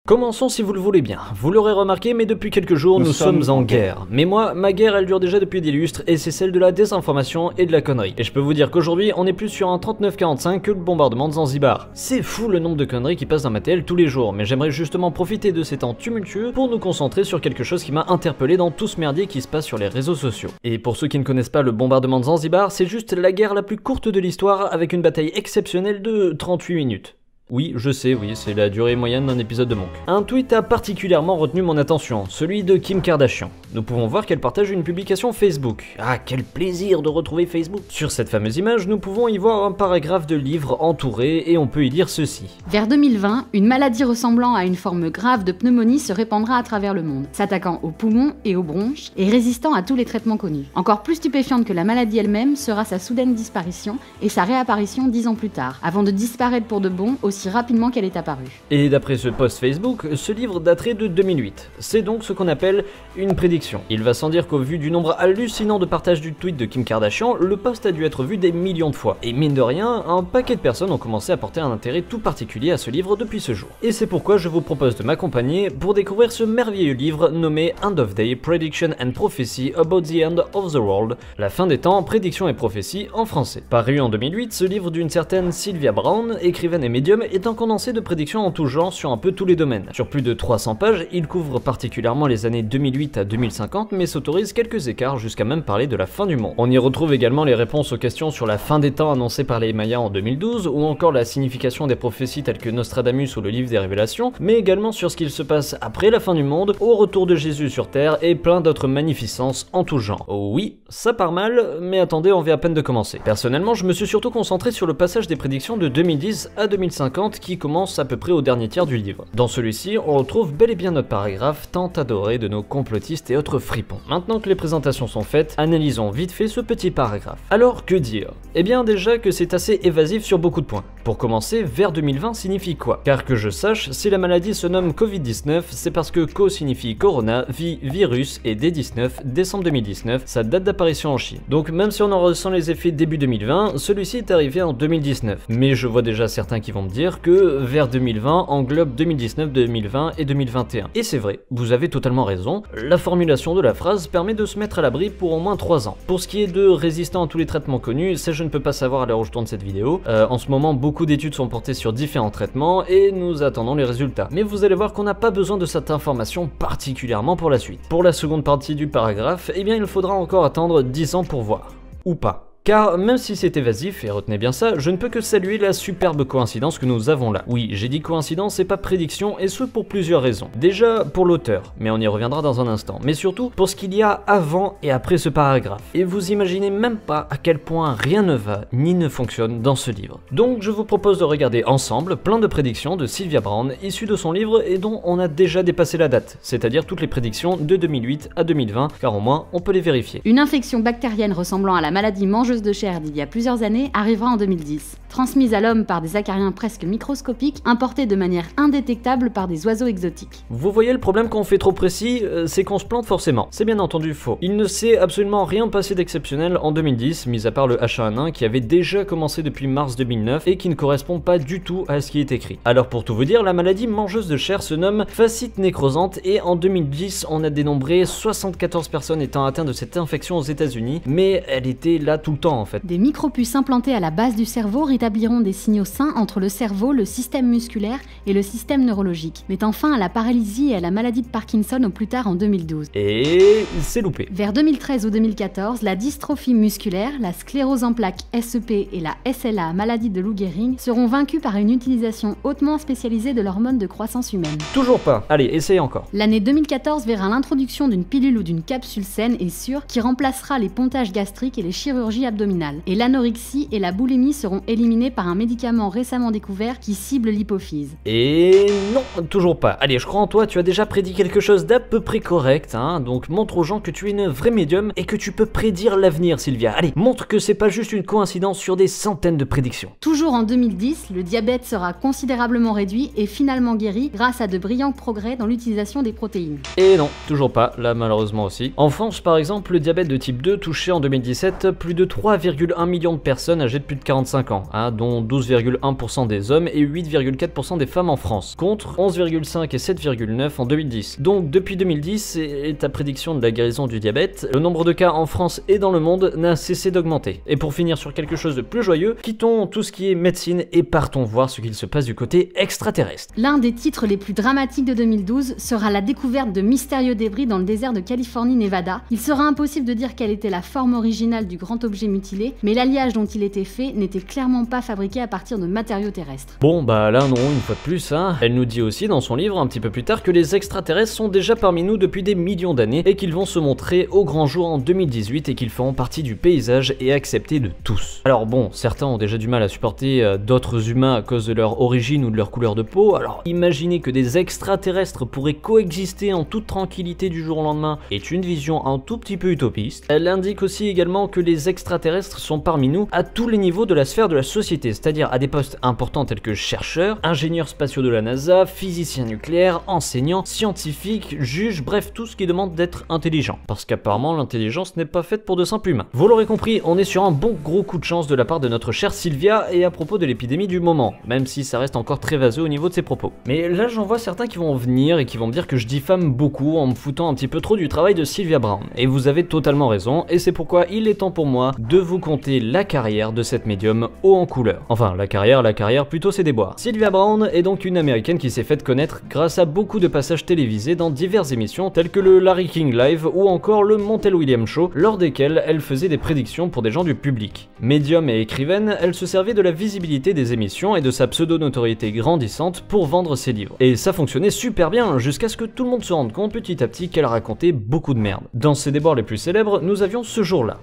Commençons si vous le voulez bien. Vous l'aurez remarqué, mais depuis quelques jours, nous sommes en guerre. Mais moi, ma guerre, elle dure déjà depuis des lustres, et c'est celle de la désinformation et de la connerie. Et je peux vous dire qu'aujourd'hui, on est plus sur un 39-45 que le bombardement de Zanzibar. C'est fou le nombre de conneries qui passent dans ma télé tous les jours, mais j'aimerais justement profiter de ces temps tumultueux pour nous concentrer sur quelque chose qui m'a interpellé dans tout ce merdier qui se passe sur les réseaux sociaux. Et pour ceux qui ne connaissent pas le bombardement de Zanzibar, c'est juste la guerre la plus courte de l'histoire avec une bataille exceptionnelle de 38 minutes. Oui, je sais, oui, c'est la durée moyenne d'un épisode de Monk. Un tweet a particulièrement retenu mon attention, celui de Kim Kardashian. Nous pouvons voir qu'elle partage une publication Facebook. Ah, quel plaisir de retrouver Facebook! Sur cette fameuse image, nous pouvons y voir un paragraphe de livre entouré et on peut y lire ceci. Vers 2020, une maladie ressemblant à une forme grave de pneumonie se répandra à travers le monde, s'attaquant aux poumons et aux bronches et résistant à tous les traitements connus. Encore plus stupéfiante que la maladie elle-même sera sa soudaine disparition et sa réapparition 10 ans plus tard, avant de disparaître pour de bon aussi rapidement qu'elle est apparue. Et d'après ce post Facebook, ce livre daterait de 2008. C'est donc ce qu'on appelle une prédiction. Il va sans dire qu'au vu du nombre hallucinant de partages du tweet de Kim Kardashian, le post a dû être vu des millions de fois. Et mine de rien, un paquet de personnes ont commencé à porter un intérêt tout particulier à ce livre depuis ce jour. Et c'est pourquoi je vous propose de m'accompagner pour découvrir ce merveilleux livre nommé End of Day, Prediction and Prophecy About the End of the World, la fin des temps, prédiction et prophétie en français. Paru en 2008, ce livre d'une certaine Sylvia Browne, écrivaine et médium, est un condensé de prédictions en tout genre sur un peu tous les domaines. Sur plus de 300 pages, il couvre particulièrement les années 2008 à 2050, mais s'autorise quelques écarts jusqu'à même parler de la fin du monde. On y retrouve également les réponses aux questions sur la fin des temps annoncées par les Mayas en 2012, ou encore la signification des prophéties telles que Nostradamus ou le livre des Révélations, mais également sur ce qu'il se passe après la fin du monde, au retour de Jésus sur Terre, et plein d'autres magnificences en tout genre. Oh oui, ça part mal, mais attendez, on vient à peine de commencer. Personnellement, je me suis surtout concentré sur le passage des prédictions de 2010 à 2050 qui commence à peu près au dernier tiers du livre. Dans celui-ci, on retrouve bel et bien notre paragraphe tant adoré de nos complotistes et autres fripons. Maintenant que les présentations sont faites, analysons vite fait ce petit paragraphe. Alors, que dire? Eh bien déjà que c'est assez évasif sur beaucoup de points. Pour commencer, vers 2020 signifie quoi? Car que je sache, si la maladie se nomme Covid-19, c'est parce que Co signifie Corona, virus et D19, décembre 2019, sa date d'apparition en Chine. Donc même si on en ressent les effets début 2020, celui-ci est arrivé en 2019. Mais je vois déjà certains qui vont me dire que vers 2020 englobe 2019, 2020 et 2021. Et c'est vrai, vous avez totalement raison, la formulation de la phrase permet de se mettre à l'abri pour au moins 3 ans. Pour ce qui est de résistant à tous les traitements connus, ça je ne peux pas savoir à l'heure où je tourne cette vidéo. En ce moment, beaucoup d'études sont portées sur différents traitements et nous attendons les résultats. Mais vous allez voir qu'on n'a pas besoin de cette information particulièrement pour la suite. Pour la seconde partie du paragraphe, eh bien il faudra encore attendre 10 ans pour voir. Ou pas. Car même si c'est évasif, et retenez bien ça, je ne peux que saluer la superbe coïncidence que nous avons là. Oui, j'ai dit coïncidence et pas prédiction, et ce pour plusieurs raisons. Déjà pour l'auteur, mais on y reviendra dans un instant, mais surtout pour ce qu'il y a avant et après ce paragraphe. Et vous imaginez même pas à quel point rien ne va ni ne fonctionne dans ce livre. Donc je vous propose de regarder ensemble plein de prédictions de Sylvia Browne issues de son livre et dont on a déjà dépassé la date, c'est-à-dire toutes les prédictions de 2008 à 2020, car au moins on peut les vérifier. Une infection bactérienne ressemblant à la maladie mangeuse de chair d'il y a plusieurs années arrivera en 2010. Transmise à l'homme par des acariens presque microscopiques, importés de manière indétectable par des oiseaux exotiques. Vous voyez le problème quand on fait trop précis, c'est qu'on se plante forcément. C'est bien entendu faux. Il ne s'est absolument rien passé d'exceptionnel en 2010, mis à part le H1N1 qui avait déjà commencé depuis mars 2009 et qui ne correspond pas du tout à ce qui est écrit. Alors pour tout vous dire, la maladie mangeuse de chair se nomme fascite nécrosante et en 2010, on a dénombré 74 personnes étant atteintes de cette infection aux États-Unis, mais elle était là tout le temps en fait. Des micropuces implantées à la base du cerveau rétabliront des signaux sains entre le cerveau, le système musculaire et le système neurologique, mettant fin à la paralysie et à la maladie de Parkinson au plus tard en 2012. Et c'est loupé. Vers 2013 ou 2014, la dystrophie musculaire, la sclérose en plaques SEP et la SLA, maladie de Lou Gehrig, seront vaincus par une utilisation hautement spécialisée de l'hormone de croissance humaine. Toujours pas. Allez, essayez encore. L'année 2014 verra l'introduction d'une pilule ou d'une capsule saine et sûre qui remplacera les pontages gastriques et les chirurgies abdominales. Et l'anorexie et la boulimie seront éliminées par un médicament récemment découvert qui cible l'hypophyse. Et non, toujours pas. Allez, je crois en toi, tu as déjà prédit quelque chose d'à peu près correct, hein, donc montre aux gens que tu es une vraie médium et que tu peux prédire l'avenir, Sylvia. Allez, montre que c'est pas juste une coïncidence sur des centaines de prédictions. Toujours en 2010, le diabète sera considérablement réduit et finalement guéri grâce à de brillants progrès dans l'utilisation des protéines. Et non, toujours pas, là malheureusement aussi. En France, par exemple, le diabète de type 2 touchait en 2017 plus de 3,1 millions de personnes âgées de plus de 45 ans, hein, dont 12,1% des hommes et 8,4% des femmes en France, contre 11,5 et 7,9 en 2010. Donc depuis 2010 et ta prédiction de la guérison du diabète, le nombre de cas en France et dans le monde n'a cessé d'augmenter. Et pour finir sur quelque chose de plus joyeux, quittons tout ce qui est médecine et partons voir ce qu'il se passe du côté extraterrestre. L'un des titres les plus dramatiques de 2012 sera la découverte de mystérieux débris dans le désert de Californie-Nevada. Il sera impossible de dire quelle était la forme originale du grand objet mutilé, mais l'alliage dont il était fait n'était clairement pas fabriqué à partir de matériaux terrestres. Bon bah là non, une fois de plus, hein. Elle nous dit aussi dans son livre un petit peu plus tard que les extraterrestres sont déjà parmi nous depuis des millions d'années et qu'ils vont se montrer au grand jour en 2018 et qu'ils feront partie du paysage et acceptés de tous. Alors bon, certains ont déjà du mal à supporter d'autres humains à cause de leur origine ou de leur couleur de peau, alors imaginez que des extraterrestres pourraient coexister en toute tranquillité du jour au lendemain est une vision un tout petit peu utopiste. Elle indique aussi également que les extraterrestres sont parmi nous à tous les niveaux de la sphère de la société, c'est-à-dire à des postes importants tels que chercheurs, ingénieurs spatiaux de la NASA, physiciens nucléaires, enseignants, scientifiques, juges, bref tout ce qui demande d'être intelligent. Parce qu'apparemment l'intelligence n'est pas faite pour de simples humains. Vous l'aurez compris, on est sur un bon gros coup de chance de la part de notre chère Sylvia et à propos de l'épidémie du moment, même si ça reste encore très vaseux au niveau de ses propos. Mais là j'en vois certains qui vont venir et qui vont me dire que je diffame beaucoup en me foutant un petit peu trop du travail de Sylvia Browne. Et vous avez totalement raison, et c'est pourquoi il est temps pour moi de vous conter la carrière de cette médium haut en couleur. Enfin, la carrière plutôt ses déboires. Sylvia Browne est donc une américaine qui s'est faite connaître grâce à beaucoup de passages télévisés dans diverses émissions telles que le Larry King Live ou encore le Montel Williams Show, lors desquels elle faisait des prédictions pour des gens du public. Médium et écrivaine, elle se servait de la visibilité des émissions et de sa pseudo-notoriété grandissante pour vendre ses livres. Et ça fonctionnait super bien, jusqu'à ce que tout le monde se rende compte petit à petit qu'elle racontait beaucoup de merde. Dans ses débords les plus célèbres, nous avions ce jour-là.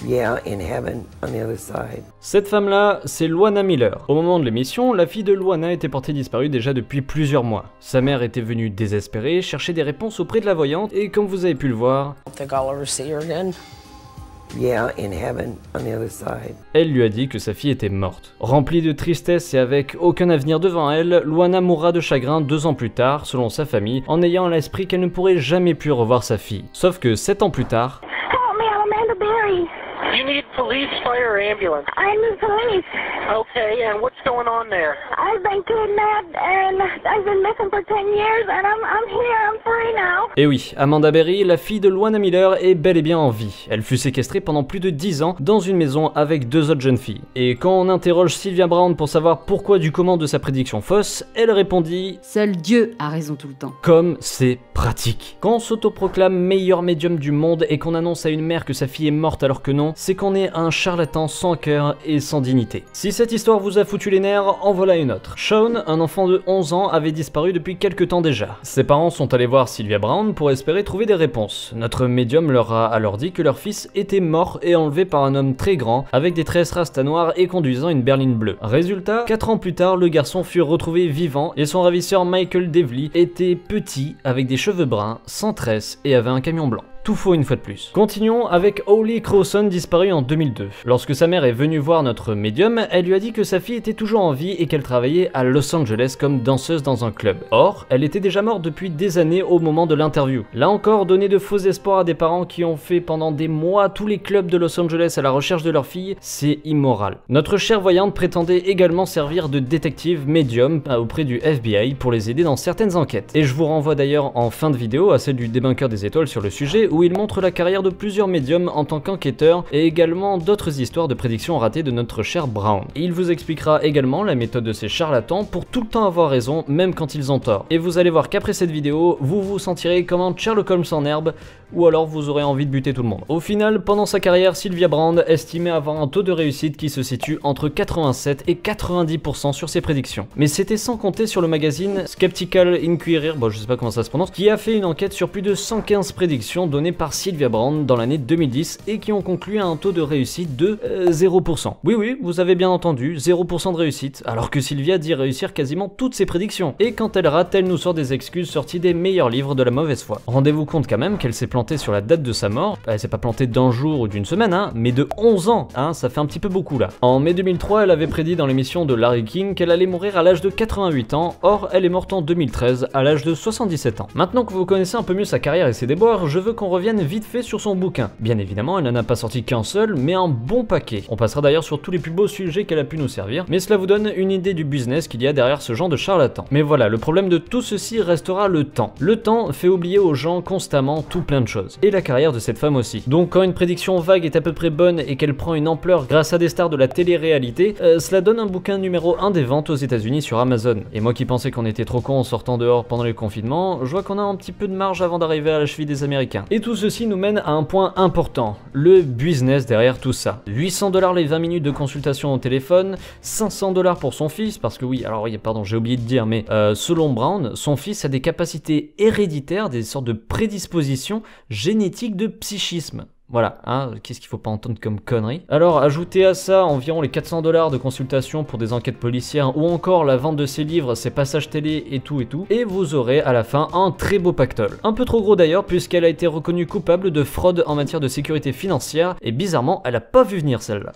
Yeah, in heaven, on the other side. Cette femme-là, c'est Luana Miller. Au moment de l'émission, la fille de Luana était portée disparue déjà depuis plusieurs mois. Sa mère était venue désespérée, chercher des réponses auprès de la voyante, et comme vous avez pu le voir, Yeah, in heaven, on the other side. Elle lui a dit que sa fille était morte. Remplie de tristesse et avec aucun avenir devant elle, Luana mourra de chagrin 2 ans plus tard, selon sa famille, en ayant à l'esprit qu'elle ne pourrait jamais plus revoir sa fille. Sauf que 7 ans plus tard... Help me, I'm Amanda Berry. You need police, fire, or ambulance. I need police. Okay, and what's going on there? I've been kidnapped and I've been missing for 10 years and I'm here, I'm free now. Et oui, Amanda Berry, la fille de Luana Miller, est bel et bien en vie. Elle fut séquestrée pendant plus de 10 ans dans une maison avec 2 autres jeunes filles. Et quand on interroge Sylvia Browne pour savoir pourquoi du comment de sa prédiction fausse, elle répondit « Seul Dieu a raison tout le temps. » Comme c'est pratique. Quand on s'autoproclame meilleur médium du monde et qu'on annonce à une mère que sa fille est morte alors que non, c'est qu'on est un charlatan sans cœur et sans dignité. Si cette histoire vous a foutu les nerfs, en voilà une autre. Sean, un enfant de 11 ans, avait disparu depuis quelques temps déjà. Ses parents sont allés voir Sylvia Browne pour espérer trouver des réponses. Notre médium leur a alors dit que leur fils était mort et enlevé par un homme très grand, avec des tresses rasta noires et conduisant une berline bleue. Résultat, 4 ans plus tard, le garçon fut retrouvé vivant et son ravisseur Michael Devley était petit, avec des cheveux bruns, sans tresses et avait un camion blanc. Tout faux une fois de plus. Continuons avec Holly Crowson, disparue en 2002. Lorsque sa mère est venue voir notre médium, elle lui a dit que sa fille était toujours en vie et qu'elle travaillait à Los Angeles comme danseuse dans un club. Or, elle était déjà morte depuis des années au moment de l'interview. Là encore, donner de faux espoirs à des parents qui ont fait pendant des mois tous les clubs de Los Angeles à la recherche de leur fille, c'est immoral. Notre chère voyante prétendait également servir de détective médium auprès du FBI pour les aider dans certaines enquêtes. Et je vous renvoie d'ailleurs en fin de vidéo à celle du débunker des étoiles sur le sujet, où il montre la carrière de plusieurs médiums en tant qu'enquêteur et également d'autres histoires de prédictions ratées de notre cher Brown. Il vous expliquera également la méthode de ces charlatans pour tout le temps avoir raison, même quand ils ont tort. Et vous allez voir qu'après cette vidéo, vous vous sentirez comme un Sherlock Holmes en herbe, ou alors vous aurez envie de buter tout le monde. Au final, pendant sa carrière, Sylvia Browne estimait avoir un taux de réussite qui se situe entre 87 et 90% sur ses prédictions. Mais c'était sans compter sur le magazine Skeptical Inquirer, bon je sais pas comment ça se prononce, qui a fait une enquête sur plus de 115 prédictions données par Sylvia Browne dans l'année 2010 et qui ont conclu à un taux de réussite de 0%. Oui, vous avez bien entendu, 0% de réussite, alors que Sylvia dit réussir quasiment toutes ses prédictions. Et quand elle rate, elle nous sort des excuses sorties des meilleurs livres de la mauvaise foi. Rendez-vous compte quand même qu'elle s'est plantée sur la date de sa mort, elle s'est pas plantée d'un jour ou d'une semaine, hein, mais de 11 ans, hein, ça fait un petit peu beaucoup là. En mai 2003, elle avait prédit dans l'émission de Larry King qu'elle allait mourir à l'âge de 88 ans, or elle est morte en 2013 à l'âge de 77 ans. Maintenant que vous connaissez un peu mieux sa carrière et ses déboires, je veux qu'on revienne vite fait sur son bouquin. Bien évidemment, elle n'en a pas sorti qu'un seul, mais un bon paquet. On passera d'ailleurs sur tous les plus beaux sujets qu'elle a pu nous servir, mais cela vous donne une idée du business qu'il y a derrière ce genre de charlatan. Mais voilà, le problème de tout ceci restera le temps. Le temps fait oublier aux gens constamment tout plein de choses. Et la carrière de cette femme aussi. Donc quand une prédiction vague est à peu près bonne et qu'elle prend une ampleur grâce à des stars de la télé-réalité, cela donne un bouquin numéro 1 des ventes aux États-Unis sur Amazon. Et moi qui pensais qu'on était trop con en sortant dehors pendant les confinements, je vois qu'on a un petit peu de marge avant d'arriver à la cheville des Américains. Et tout ceci nous mène à un point important, le business derrière tout ça. 800 $ les 20 minutes de consultation au téléphone, 500 $ pour son fils, parce que oui, alors oui, pardon, j'ai oublié de dire, mais selon Brown, son fils a des capacités héréditaires, des sortes de prédispositions génétiques de psychisme. Voilà, hein, qu'est-ce qu'il faut pas entendre comme connerie. Alors, ajoutez à ça environ les 400 $ de consultation pour des enquêtes policières ou encore la vente de ses livres, ses passages télé et tout, et vous aurez à la fin un très beau pactole. Un peu trop gros d'ailleurs, puisqu'elle a été reconnue coupable de fraude en matière de sécurité financière, et bizarrement, elle a pas vu venir celle-là.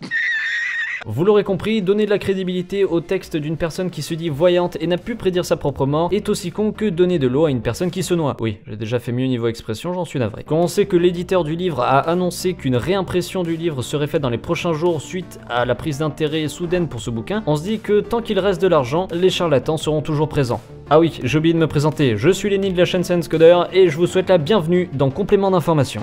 Vous l'aurez compris, donner de la crédibilité au texte d'une personne qui se dit voyante et n'a pu prédire sa propre mort est aussi con que donner de l'eau à une personne qui se noie. Oui, j'ai déjà fait mieux niveau expression, j'en suis navré. Quand on sait que l'éditeur du livre a annoncé qu'une réimpression du livre serait faite dans les prochains jours suite à la prise d'intérêt soudaine pour ce bouquin, on se dit que tant qu'il reste de l'argent, les charlatans seront toujours présents. Ah oui, j'ai oublié de me présenter, je suis Lenny de la chaîne SenseCoder et je vous souhaite la bienvenue dans Complément d'information.